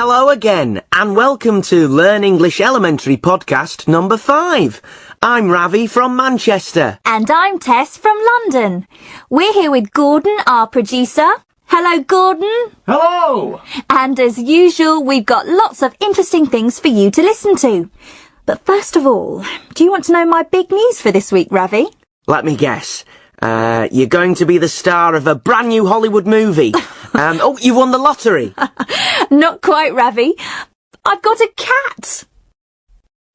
Hello again, and welcome to Learn English Elementary podcast number 5. I'm Ravi from Manchester. And I'm Tess from London. We're here with Gordon, our producer. Hello, Gordon. Hello! And as usual, we've got lots of interesting things for you to listen to. But first of all, do you want to know my big news for this week, Ravi? Let me guess. You're going to be the star of a brand new Hollywood movie. You won the lottery. Not quite, Ravi. I've got a cat.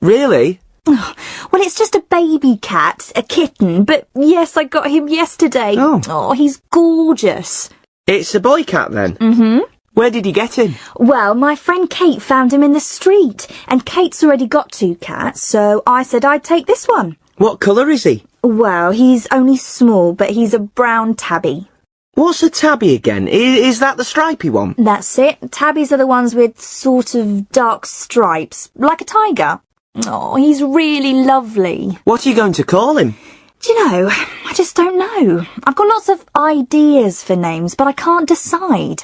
Really? Well, it's just a baby cat, a kitten, but yes, I got him yesterday. Oh, he's gorgeous. It's a boy cat then? Mm-hmm. Where did you get him? Well, my friend Kate found him in the street, and Kate's already got 2 cats, so I said I'd take this one. What colour is he? Well, he's only small, but he's a brown tabby. What's a tabby again? Is that the stripy one? That's it. Tabbies are the ones with sort of dark stripes, like a tiger. Oh, he's really lovely. What are you going to call him? Do you know, I just don't know. I've got lots of ideas for names, but I can't decide.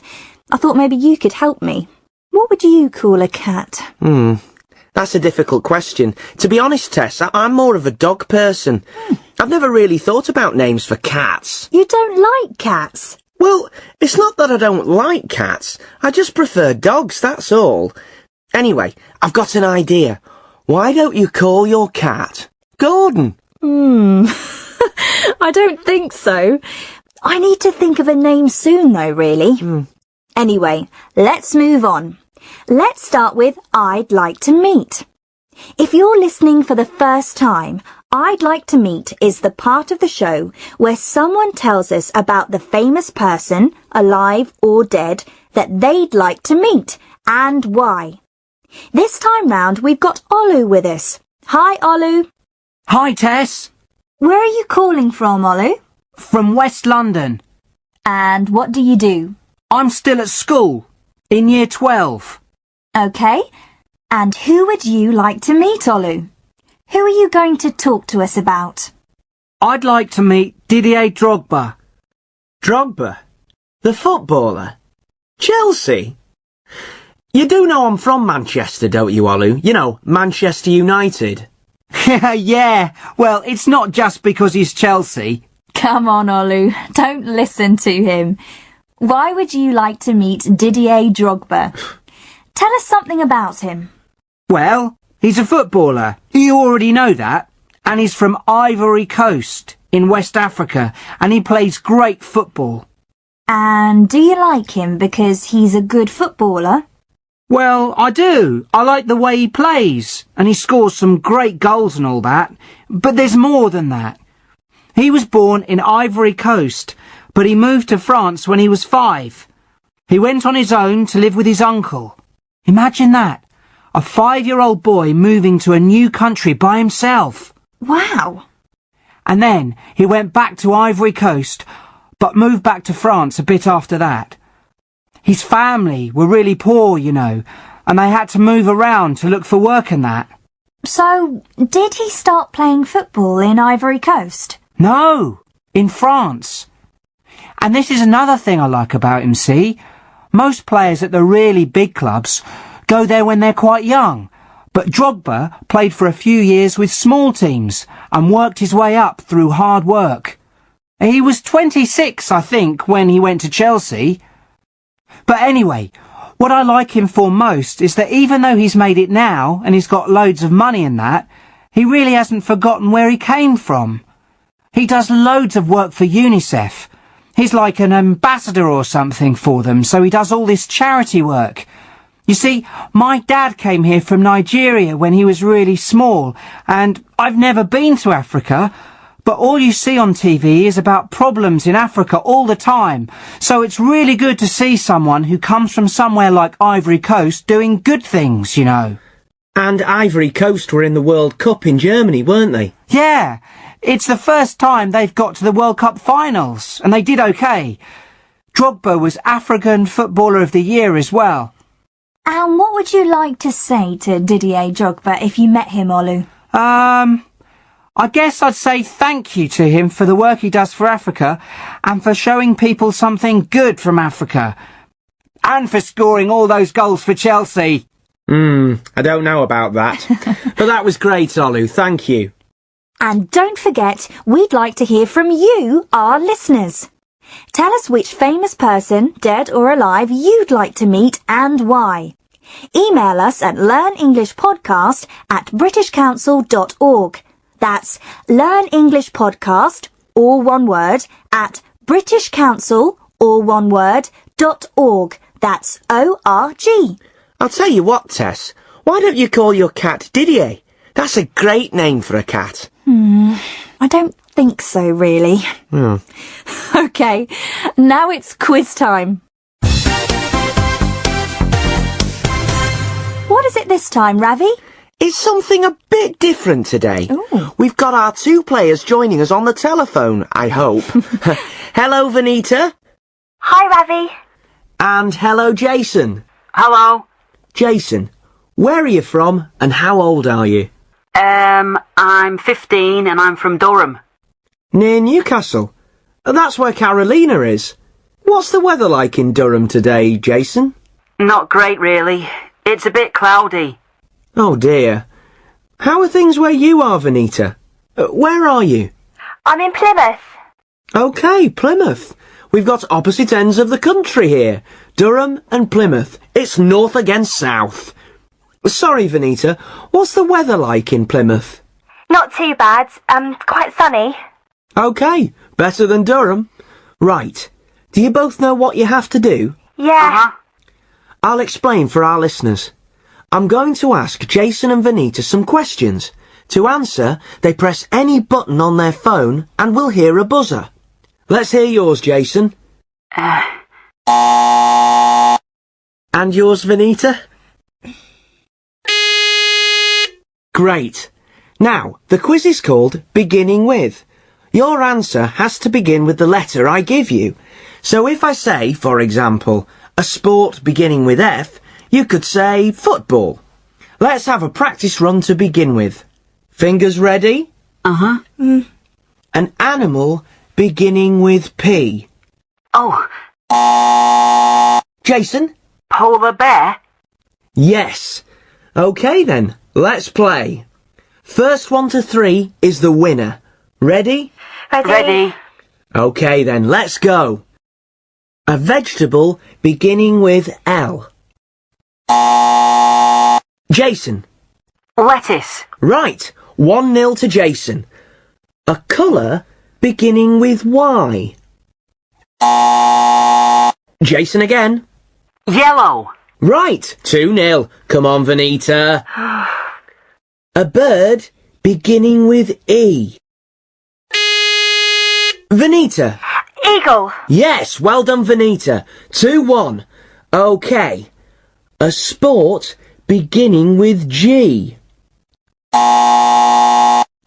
I thought maybe you could help me. What would you call a cat? That's a difficult question. To be honest, Tess, I'm more of a dog person. I've never really thought about names for cats. You don't like cats? Well, it's not that I don't like cats. I just prefer dogs, that's all. Anyway, I've got an idea. Why don't you call your cat Gordon? I don't think so. I need to think of a name soon, though, really. Anyway, let's move on. Let's start with I'd like to meet. If you're listening for the first time, I'd like to meet is the part of the show where someone tells us about the famous person, alive or dead, that they'd like to meet and why. This time round, we've got Olu with us. Hi, Olu. Hi, Tess. Where are you calling from, Olu? From West London. And what do you do? I'm still at school, in Year 12. OK. And who would you like to meet, Olu? Who are you going to talk to us about? I'd like to meet Didier Drogba. Drogba? The footballer? Chelsea? You do know I'm from Manchester, don't you, Olu? You know, Manchester United. Yeah, well, it's not just because he's Chelsea. Come on, Olu. Don't listen to him. Why would you like to meet Didier Drogba? Tell us something about him. Well, he's a footballer. You already know that. And he's from Ivory Coast in West Africa, and he plays great football. And do you like him because he's a good footballer? Well, I do. I like the way he plays, and he scores some great goals and all that. But there's more than that. He was born in Ivory Coast, but he moved to France when he was 5. He went on his own to live with his uncle. Imagine that. A 5-year-old boy moving to a new country by himself. Wow. And then he went back to Ivory Coast, but moved back to France a bit after that. His family were really poor, you know, and they had to move around to look for work and that. So, did he start playing football in Ivory Coast? No, in France. And this is another thing I like about him, see? Most players at the really big clubs go there when they're quite young, but Drogba played for a few years with small teams and worked his way up through hard work. He was 26, I think, when he went to Chelsea. But anyway, what I like him for most is that even though he's made it now and he's got loads of money and that, he really hasn't forgotten where he came from. He does loads of work for UNICEF. He's like an ambassador or something for them, so he does all this charity work. You see, my dad came here from Nigeria when he was really small, and I've never been to Africa, but all you see on TV is about problems in Africa all the time, so it's really good to see someone who comes from somewhere like Ivory Coast doing good things, you know. And Ivory Coast were in the World Cup in Germany, weren't they? Yeah, it's the first time they've got to the World Cup finals, and they did okay. Drogba was African Footballer of the Year as well. And what would you like to say to Didier Drogba if you met him, Olu? I guess I'd say thank you to him for the work he does for Africa and for showing people something good from Africa. And for scoring all those goals for Chelsea. I don't know about that. But that was great, Olu. Thank you. And don't forget, we'd like to hear from you, our listeners. Tell us which famous person, dead or alive, you'd like to meet and why. Email us at learnenglishpodcast@britishcouncil.org. That's learnenglishpodcast, all one word, at britishcouncil, all one word, .org. That's O-R-G. I'll tell you what, Tess. Why don't you call your cat Didier? That's a great name for a cat. I don't think so, really. OK, now it's quiz time. What is it this time, Ravi? It's something a bit different today. Ooh. We've got our two players joining us on the telephone, I hope. Hello, Vanita. Hi, Ravi. And hello, Jason. Hello. Jason, where are you from and how old are you? I'm 15 and I'm from Durham. Near Newcastle. That's where Karolina is. What's the weather like in Durham today, Jason? Not great, really. It's a bit cloudy. Oh dear. How are things where you are, Vanita? Where are you? I'm in Plymouth. OK, Plymouth. We've got opposite ends of the country here. Durham and Plymouth. It's north against south. Sorry, Vanita. What's the weather like in Plymouth? Not too bad. Quite sunny. OK, better than Durham. Right. Do you both know what you have to do? Yeah. I'll explain for our listeners. I'm going to ask Jason and Vanita some questions. To answer, they press any button on their phone and we'll hear a buzzer. Let's hear yours, Jason. And yours, Vanita? Great. Now, the quiz is called Beginning With. Your answer has to begin with the letter I give you. So if I say, for example, a sport beginning with F, you could say football. Let's have a practice run to begin with. Fingers ready? An animal beginning with P. Oh, Jason? polar bear? Yes. OK then, let's play. First 1 to 3 is the winner. Ready? Ready. OK then, let's go. A vegetable beginning with L. Jason. Lettuce. Right, 1-0 to Jason. A colour beginning with Y. Jason again. Yellow. Right, 2-0. Come on, Vanita. A bird beginning with E. Vanita. Eagle. Yes, well done, Vanita. 2-1. OK. A sport beginning with G.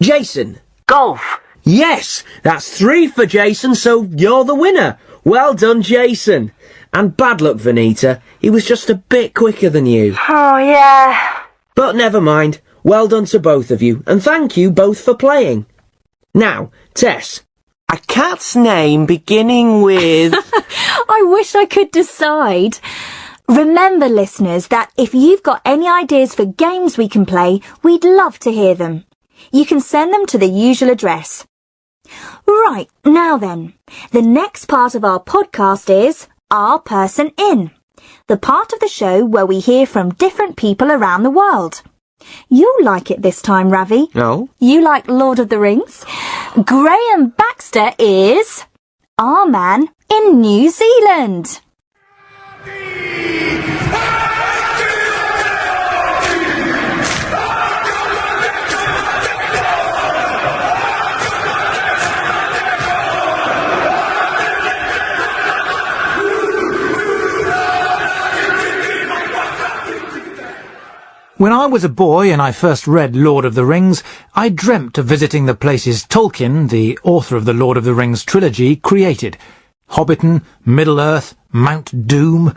Jason. Golf. Yes, that's 3 for Jason, so you're the winner. Well done, Jason. And bad luck, Vanita. He was just a bit quicker than you. Oh, yeah. But never mind. Well done to both of you, and thank you both for playing. Now, Tess. A cat's name beginning with... I wish I could decide. Remember, listeners, that if you've got any ideas for games we can play, we'd love to hear them. You can send them to the usual address. Right, now then, the next part of our podcast is Our Person In, the part of the show where we hear from different people around the world. You'll like it this time, Ravi. No. You like Lord of the Rings? Graham Baxter is our man in New Zealand. When I was a boy and I first read Lord of the Rings, I dreamt of visiting the places Tolkien, the author of the Lord of the Rings trilogy, created. Hobbiton, Middle-earth, Mount Doom.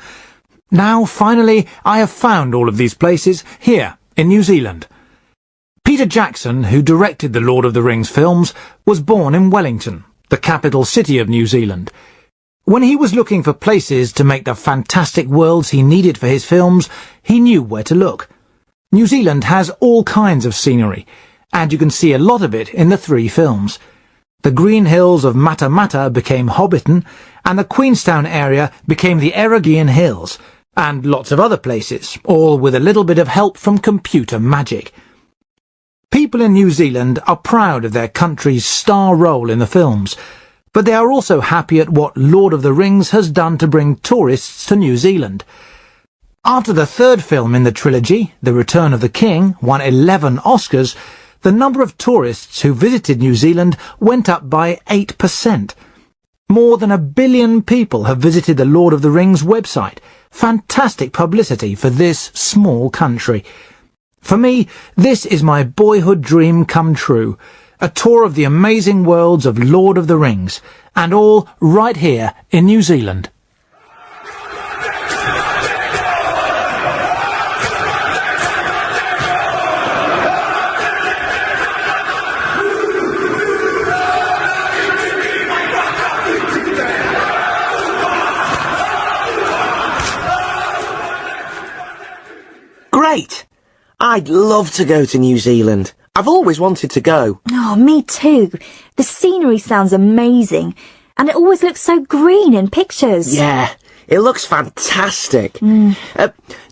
Now, finally, I have found all of these places here, in New Zealand. Peter Jackson, who directed the Lord of the Rings films, was born in Wellington, the capital city of New Zealand. When he was looking for places to make the fantastic worlds he needed for his films, he knew where to look. New Zealand has all kinds of scenery, and you can see a lot of it in the 3 films. The green hills of Matamata became Hobbiton, and the Queenstown area became the Eregion Hills, and lots of other places, all with a little bit of help from computer magic. People in New Zealand are proud of their country's star role in the films, but they are also happy at what Lord of the Rings has done to bring tourists to New Zealand. After the 3rd film in the trilogy, The Return of the King, won 11 Oscars, the number of tourists who visited New Zealand went up by 8%. More than 1 billion people have visited the Lord of the Rings website. Fantastic publicity for this small country. For me, this is my boyhood dream come true. A tour of the amazing worlds of Lord of the Rings, and all right here in New Zealand. Great! I'd love to go to New Zealand. I've always wanted to go. Oh, me too. The scenery sounds amazing, and it always looks so green in pictures. Yeah, it looks fantastic.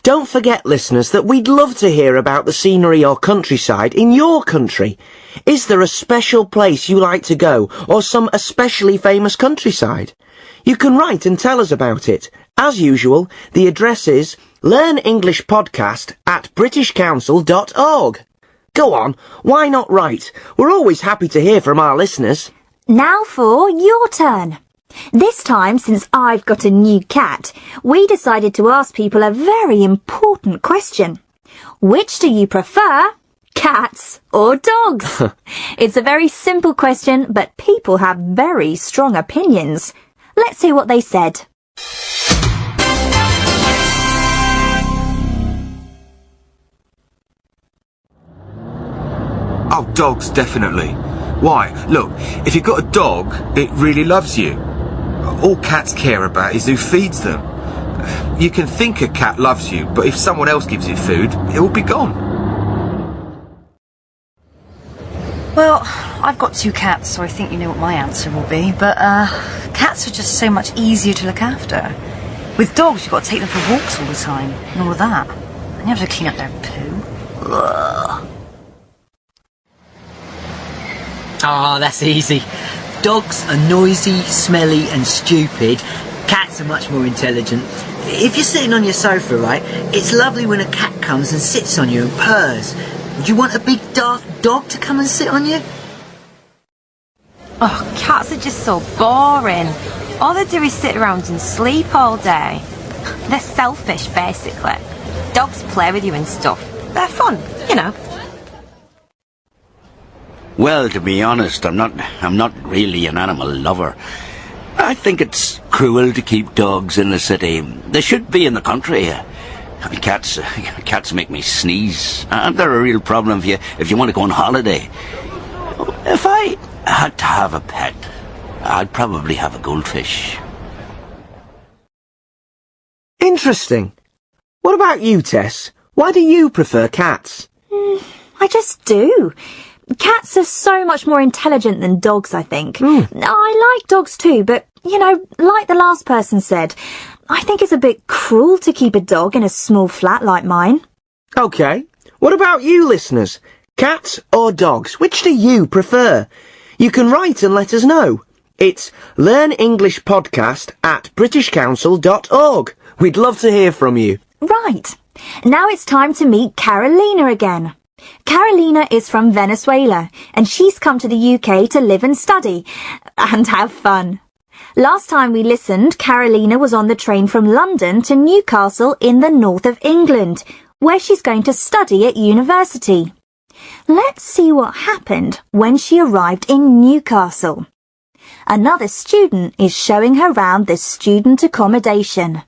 Don't forget, listeners, that we'd love to hear about the scenery or countryside in your country. Is there a special place you like to go, or some especially famous countryside? You can write and tell us about it. As usual, the address is learnenglishpodcast@britishcouncil.org. Go on, why not write? We're always happy to hear from our listeners. Now for your turn. This time, since I've got a new cat, we decided to ask people a very important question. Which do you prefer, cats or dogs? It's a very simple question, but people have very strong opinions. Let's see what they said. Oh, dogs, definitely. Why? Look, if you've got a dog, it really loves you. All cats care about is who feeds them. You can think a cat loves you, but if someone else gives it food, it will be gone. Well, I've got 2 cats, so I think you know what my answer will be, but cats are just so much easier to look after. With dogs, you've got to take them for walks all the time, and all of that. And you have to clean up their poo. Ugh. Ah, that's easy. Dogs are noisy, smelly and stupid. Cats are much more intelligent. If you're sitting on your sofa, right, it's lovely when a cat comes and sits on you and purrs. Would you want a big dark dog to come and sit on you? Oh, cats are just so boring. All they do is sit around and sleep all day. They're selfish, basically. Dogs play with you and stuff. They're fun, you know. Well, to be honest, I'm not really an animal lover. I think it's cruel to keep dogs in the city. They should be in the country. Cats make me sneeze, and they're a real problem if you want to go on holiday. If I had to have a pet, I'd probably have a goldfish. Interesting. What about you, Tess? Why do you prefer cats? I just do. Cats are so much more intelligent than dogs, I think. I like dogs too, but, you know, like the last person said, I think it's a bit cruel to keep a dog in a small flat like mine. OK. What about you, listeners? Cats or dogs? Which do you prefer? You can write and let us know. It's learnenglishpodcast@britishcouncil.org. We'd love to hear from you. Right. Now it's time to meet Karolina again. Karolina is from Venezuela, and she's come to the UK to live and study and have fun. Last time we listened, Karolina was on the train from London to Newcastle in the north of England, where she's going to study at university. Let's see what happened when she arrived in Newcastle. Another student is showing her round the student accommodation.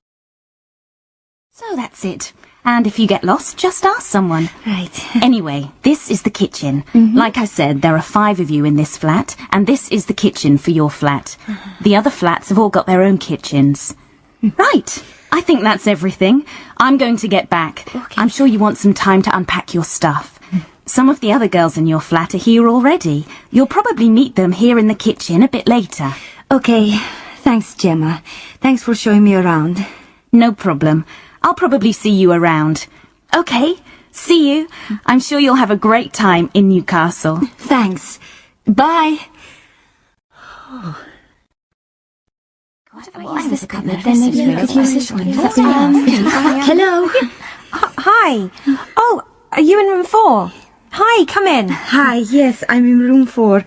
So that's it. And if you get lost, just ask someone. Right. Anyway, this is the kitchen. Like I said, there are 5 of you in this flat, and this is the kitchen for your flat. The other flats have all got their own kitchens. Right. I think that's everything. I'm going to get back. Okay. I'm sure you want some time to unpack your stuff. Some of the other girls in your flat are here already. You'll probably meet them here in the kitchen a bit later. Okay. Thanks, Gemma. Thanks for showing me around. No problem. I'll probably see you around. Okay, see you. I'm sure you'll have a great time in Newcastle. Thanks. Bye. Hello. Hi. Oh, are you in room 4? Hi, come in. Hi, yes, I'm in room 4.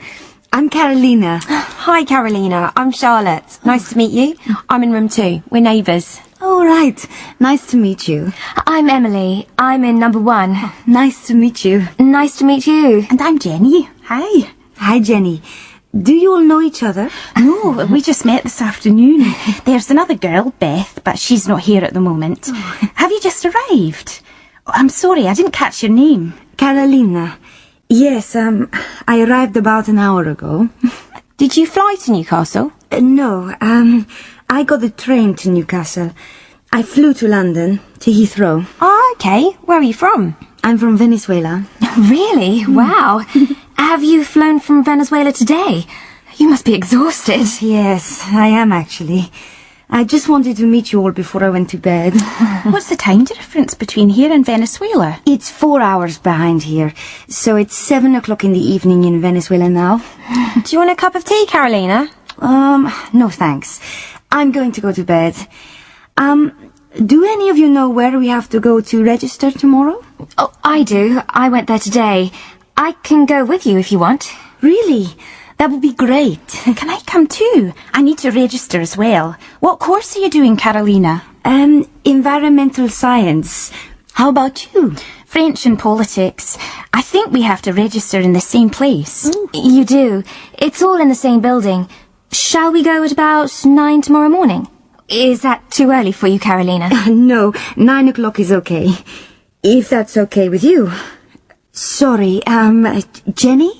I'm Karolina. Hi, Karolina. I'm Charlotte. Nice to meet you. I'm in room 2. We're neighbours. All right. Nice to meet you. I'm Emily. I'm in number 1. Nice to meet you. Nice to meet you. And I'm Jenny. Hi. Hi, Jenny. Do you all know each other? No, we just met this afternoon. There's another girl, Beth, but she's not here at the moment. Have you just arrived? Oh, I'm sorry, I didn't catch your name. Karolina. Yes, I arrived about an hour ago. Did you fly to Newcastle? No, I got the train to Newcastle. I flew to London, to Heathrow. Oh, okay. Where are you from? I'm from Venezuela. Really? Wow. Have you flown from Venezuela today? You must be exhausted. Yes, I am actually. I just wanted to meet you all before I went to bed. What's the time difference between here and Venezuela? It's 4 hours behind here, so it's 7 o'clock in the evening in Venezuela now. Do you want a cup of tea, Karolina? No thanks. I'm going to go to bed. Do any of you know where we have to go to register tomorrow? Oh, I do. I went there today. I can go with you if you want. Really? That would be great. Can I come too? I need to register as well. What course are you doing, Karolina? Environmental science. How about you? French and politics. I think we have to register in the same place. You do. It's all in the same building. Shall we go at about 9 tomorrow morning? Is that too early for you, Karolina? No, 9 o'clock is okay. If that's okay with you. Sorry, Jenny?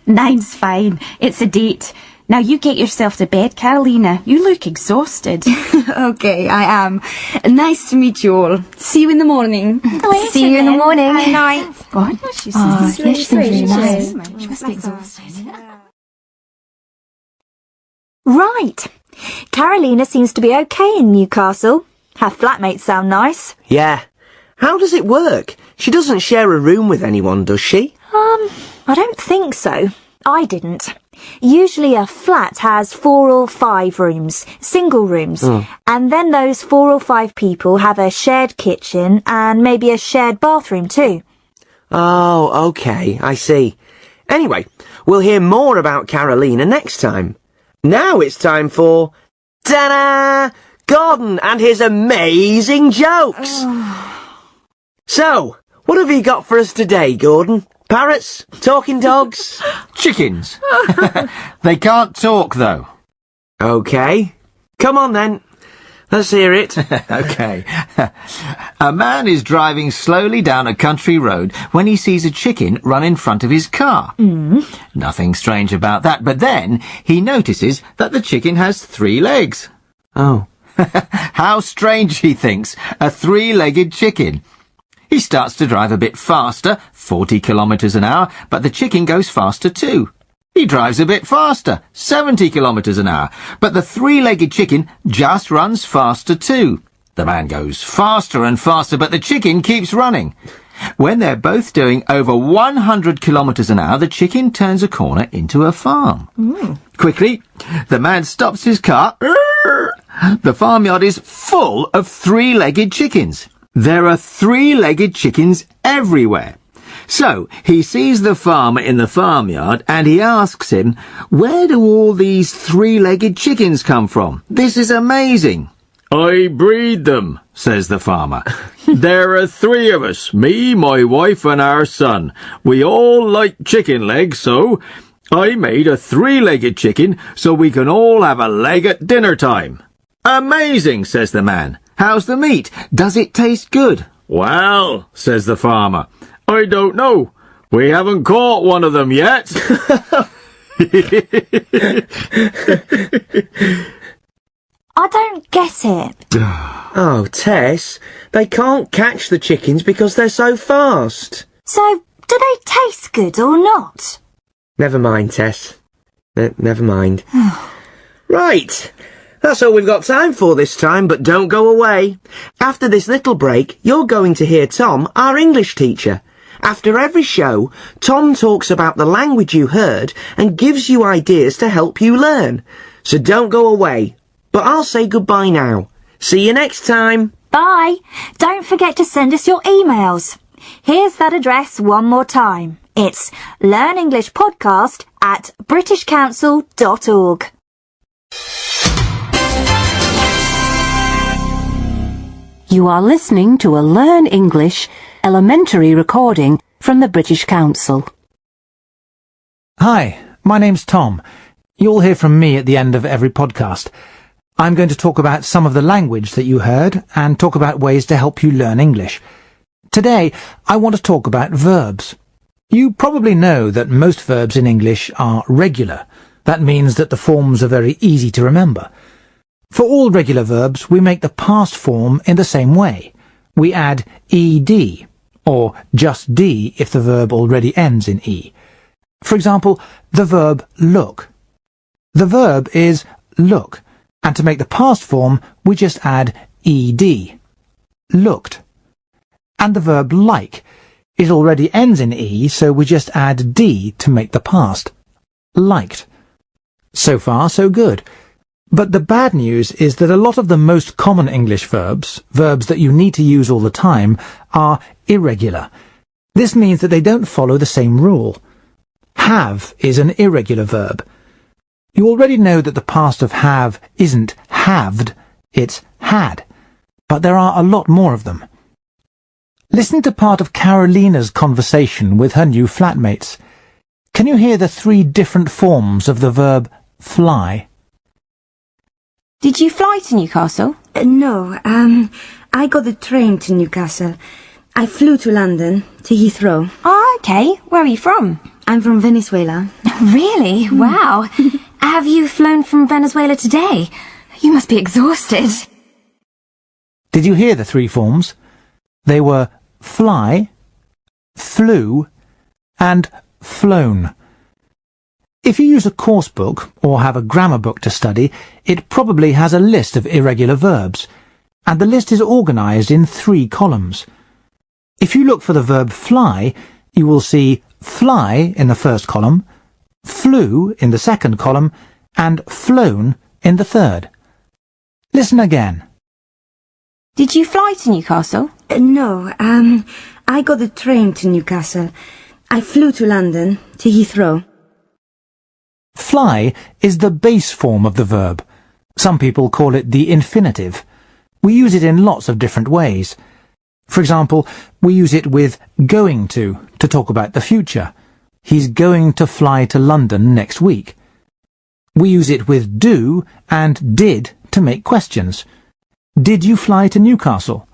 9's fine. It's a date. Now you get yourself to bed, Karolina. You look exhausted. Okay, I am. Nice to meet you all. See you in the morning. See you in the morning. Good night. God, she yes, she seems really nice. She must be exhausted. Right. Karolina seems to be okay in Newcastle. Her flatmates sound nice. Yeah. How does it work? She doesn't share a room with anyone, does she? I don't think so. I didn't. Usually a flat has 4 or 5 rooms, single rooms, and then those 4 or 5 people have a shared kitchen and maybe a shared bathroom too. Oh, okay, I see. Anyway, we'll hear more about Karolina next time. Now it's time for... ta-da! Gordon and his amazing jokes! So, what have you got for us today, Gordon? Parrots? Talking dogs? Chickens. They can't talk, though. Okay. Come on, then. Let's hear it. Okay. A man is driving slowly down a country road when he sees a chicken run in front of his car. Nothing strange about that, but then he notices that the chicken has 3 legs. Oh. How strange, he thinks. A 3-legged chicken. He starts to drive a bit faster, 40 kilometres an hour, but the chicken goes faster too. He drives a bit faster, 70 kilometres an hour, but the 3-legged chicken just runs faster too. The man goes faster and faster, but the chicken keeps running. When they're both doing over 100 kilometres an hour, the chicken turns a corner into a farm. Quickly, the man stops his car. The farmyard is full of 3-legged chickens. There are 3-legged chickens everywhere. So, he sees the farmer in the farmyard and he asks him, "Where do all these 3-legged chickens come from? This is amazing." "I breed them," says the farmer. "There are 3 of us, me, my wife and our son. We all like chicken legs, so I made a 3-legged chicken so we can all have a leg at dinner time." "Amazing," says the man. "How's the meat? Does it taste good?" Well, says the farmer, I don't know. We haven't caught one of them yet. I don't get it. Oh, Tess, they can't catch the chickens because they're so fast. So, do they taste good or not? Never mind, Tess. Never mind. Right. That's all we've got time for this time, but don't go away. After this little break, you're going to hear Tom, our English teacher. After every show, Tom talks about the language you heard and gives you ideas to help you learn. So don't go away. But I'll say goodbye now. See you next time. Bye. Don't forget to send us your emails. Here's that address one more time. It's learnenglishpodcast@britishcouncil.org. You are listening to a Learn English elementary recording from the British Council. Hi, my name's Tom. You'll hear from me at the end of every podcast. I'm going to talk about some of the language that you heard and talk about ways to help you learn English. Today, I want to talk about verbs. You probably know that most verbs in English are regular. That means that the forms are very easy to remember. For all regular verbs, we make the past form in the same way. We add ed, or just d if the verb already ends in e. For example, the verb look. The verb is look, and to make the past form, we just add ed. Looked. And the verb like. It already ends in e, so we just add d to make the past. Liked. So far, so good. But the bad news is that a lot of the most common English verbs that you need to use all the time, are irregular. This means that they don't follow the same rule. Have is an irregular verb. You already know that the past of have isn't haved, it's had. But there are a lot more of them. Listen to part of Karolina's conversation with her new flatmates. Can you hear the 3 different forms of the verb fly? Did you fly to Newcastle? No, I got the train to Newcastle. I flew to London, to Heathrow. Oh, okay. Where are you from? I'm from Venezuela. Really? Wow. Have you flown from Venezuela today? You must be exhausted. Did you hear the 3 forms? They were fly, flew, and flown. If you use a course book or have a grammar book to study, it probably has a list of irregular verbs, and the list is organized in 3 columns. If you look for the verb fly, you will see fly in the first column, flew in the second column, and flown in the third. Listen again. Did you fly to Newcastle? No, I got the train to Newcastle. I flew to London, to Heathrow. Fly is the base form of the verb. Some people call it the infinitive. We use it in lots of different ways. For example, we use it with going to talk about the future. He's going to fly to London next week. We use it with do and did to make questions. Did you fly to Newcastle?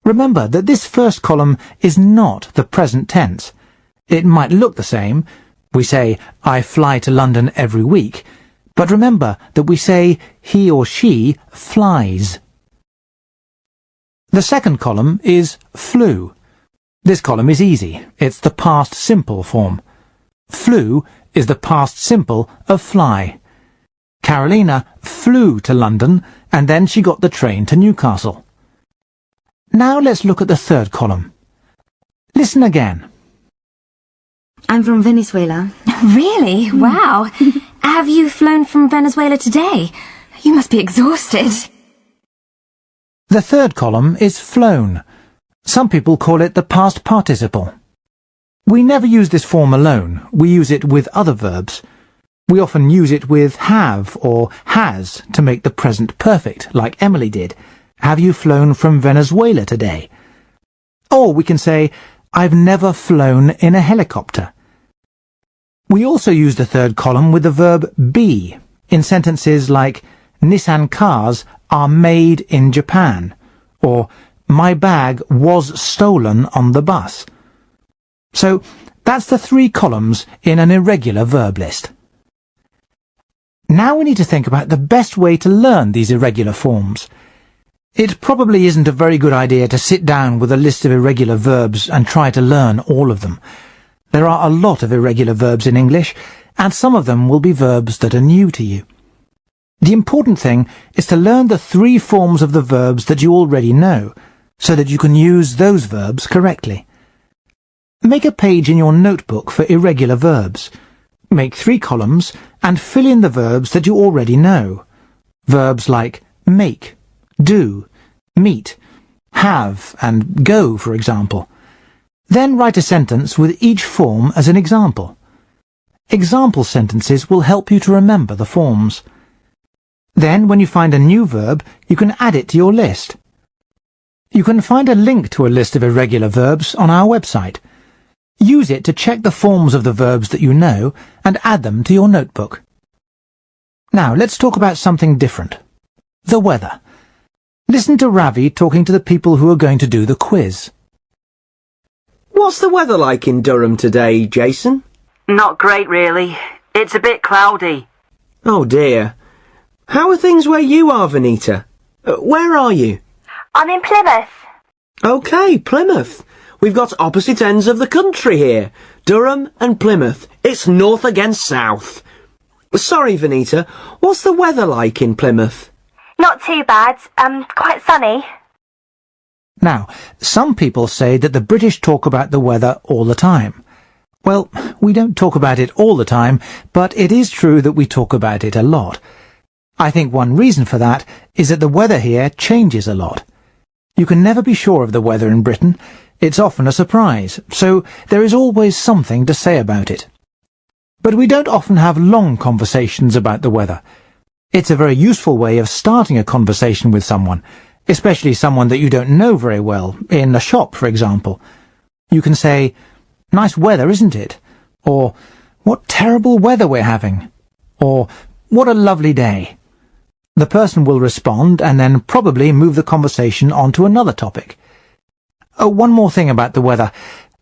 Remember that this first column is not the present tense. It might look the same. We say, I fly to London every week. But remember that we say he or she flies. The second column is flew. This column is easy. It's the past simple form. Flew is the past simple of fly. Karolina flew to London and then she got the train to Newcastle. Now let's look at the third column. Listen again. I'm from Venezuela. Really? Wow. Have you flown from Venezuela today? You must be exhausted. The third column is flown. Some people call it the past participle. We never use this form alone. We use it with other verbs. We often use it with have or has to make the present perfect, like Emily did. Have you flown from Venezuela today? Or we can say, I've never flown in a helicopter. We also use the third column with the verb be in sentences like Nissan cars are made in Japan, or My bag was stolen on the bus. So that's the 3 columns in an irregular verb list. Now we need to think about the best way to learn these irregular forms. It probably isn't a very good idea to sit down with a list of irregular verbs and try to learn all of them. There are a lot of irregular verbs in English, and some of them will be verbs that are new to you. The important thing is to learn the 3 forms of the verbs that you already know, so that you can use those verbs correctly. Make a page in your notebook for irregular verbs. Make 3 columns and fill in the verbs that you already know. Verbs like make, do, meet, have and go, for example. Then write a sentence with each form as an example. Example sentences will help you to remember the forms. Then, when you find a new verb, you can add it to your list. You can find a link to a list of irregular verbs on our website. Use it to check the forms of the verbs that you know and add them to your notebook. Now, let's talk about something different. The weather. Listen to Ravi talking to the people who are going to do the quiz. What's the weather like in Durham today, Jason? Not great, really. It's a bit cloudy. Oh dear. How are things where you are, Vanita? Where are you? I'm in Plymouth. OK, Plymouth. We've got opposite ends of the country here. Durham and Plymouth. It's north against south. Sorry, Vanita. What's the weather like in Plymouth? Not too bad. Quite sunny. Now, some people say that the British talk about the weather all the time. Well, we don't talk about it all the time, but it is true that we talk about it a lot. I think one reason for that is that the weather here changes a lot. You can never be sure of the weather in Britain. It's often a surprise, so there is always something to say about it. But we don't often have long conversations about the weather. It's a very useful way of starting a conversation with someone, especially someone that you don't know very well, in a shop, for example. You can say, "Nice weather, isn't it?" Or, "What terrible weather we're having." Or, "What a lovely day." The person will respond and then probably move the conversation on to another topic. One more thing about the weather.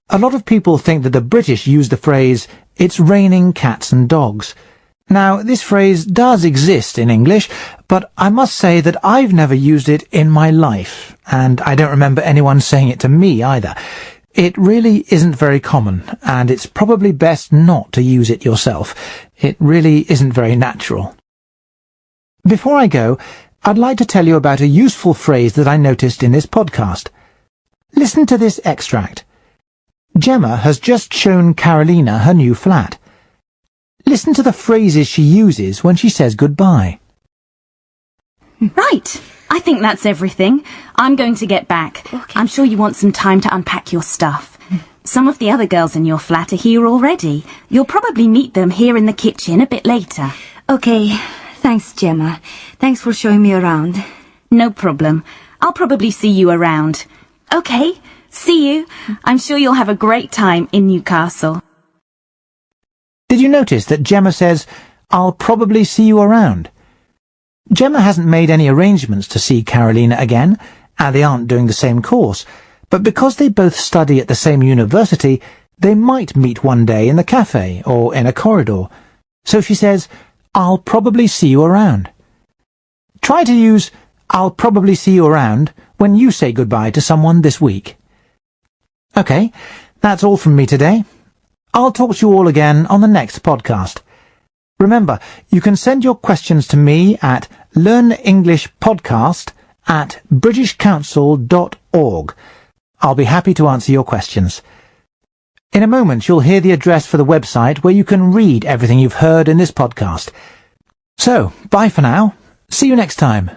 A lot of people think that the British use the phrase, "It's raining cats and dogs." Now, this phrase does exist in English, but I must say that I've never used it in my life, and I don't remember anyone saying it to me either. It really isn't very common, and it's probably best not to use it yourself. It really isn't very natural. Before I go, I'd like to tell you about a useful phrase that I noticed in this podcast. Listen to this extract. Gemma has just shown Karolina her new flat. Listen to the phrases she uses when she says goodbye. Right. I think that's everything. I'm going to get back. Okay. I'm sure you want some time to unpack your stuff. Some of the other girls in your flat are here already. You'll probably meet them here in the kitchen a bit later. Okay. Thanks, Gemma. Thanks for showing me around. No problem. I'll probably see you around. Okay. See you. I'm sure you'll have a great time in Newcastle. Did you notice that Gemma says, "I'll probably see you around"? Gemma hasn't made any arrangements to see Karolina again, and they aren't doing the same course, but because they both study at the same university, they might meet one day in the cafe or in a corridor. So she says, "I'll probably see you around." Try to use "I'll probably see you around" when you say goodbye to someone this week. Okay, that's all from me today. I'll talk to you all again on the next podcast. Remember, you can send your questions to me at learnenglishpodcast@britishcouncil.org. I'll be happy to answer your questions. In a moment, you'll hear the address for the website where you can read everything you've heard in this podcast. So, bye for now. See you next time.